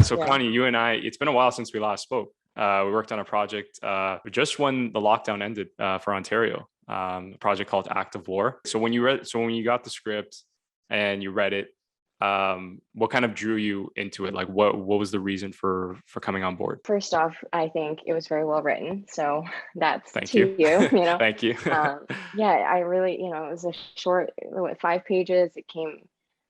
So Yeah. Connie, you and I, it's been a while since we last spoke. We worked on a project just when the lockdown ended for Ontario, a project called Act of War. So when you got the script and you read it, what kind of drew you into it? Like, what was the reason for coming on board? First off, I think it was very well written. So that's Thank to you. you, Thank you. Yeah, I really, it was a short, 5 pages. It came,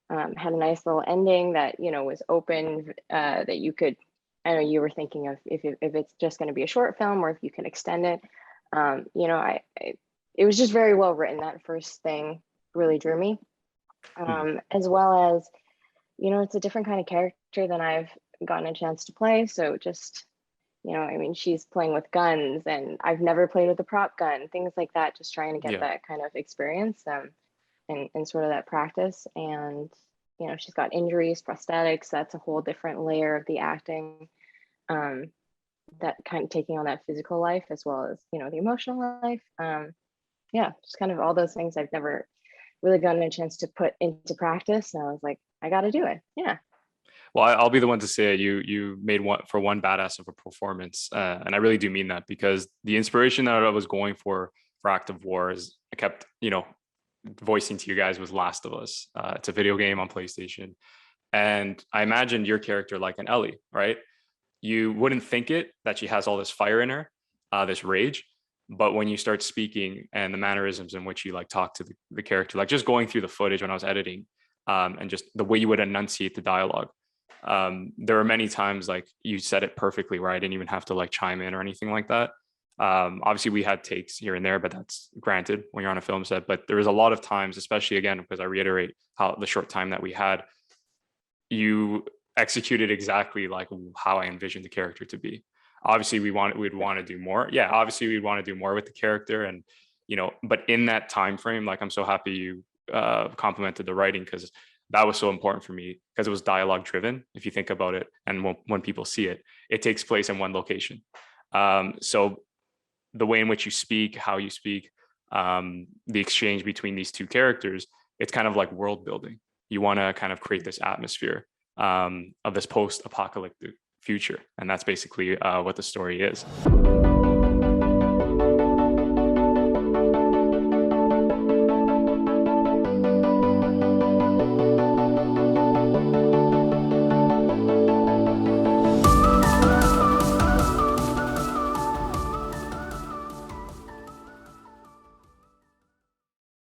had a nice little ending that, was open, that you could, I know you were thinking of if it's just going to be a short film or if you can extend it. It was just very well written. That first thing really drew me, as well as, it's a different kind of character than I've gotten a chance to play. So just, I mean, she's playing with guns and I've never played with a prop gun, things like that, just trying to get Yeah. that kind of experience, and sort of that practice. And, she's got injuries, prosthetics. That's a whole different layer of the acting, that kind of taking on that physical life as well as, the emotional life. Yeah, just kind of all those things I've never really gotten a chance to put into practice. And I was like, I got to do it. Yeah. Well, I'll be the one to say it. You made one badass of a performance, and I really do mean that, because the inspiration that I was going for Act of War is I kept voicing to you guys was Last of Us. It's a video game on PlayStation, and I imagined your character like an Ellie, right? You wouldn't think it that she has all this fire in her, this rage, but when you start speaking and the mannerisms in which you like talk to the character, like just going through the footage when I was editing, and just the way you would enunciate the dialogue. There were many times like you said it perfectly where I didn't even have to like chime in or anything like that. Obviously we had takes here and there, but that's granted when you're on a film set. But there was a lot of times, especially again, because I reiterate how the short time that we had, you executed exactly like how I envisioned the character to be. Obviously we'd want to do more. Yeah, obviously we'd want to do more with the character, and but in that time frame, like I'm so happy you complimented the writing, because that was so important for me, because it was dialogue driven. If you think about it, and when people see it, it takes place in one location. So the way in which you speak, how you speak, the exchange between these two characters, it's kind of like world building. You want to kind of create this atmosphere of this post-apocalyptic future, and that's basically what the story is.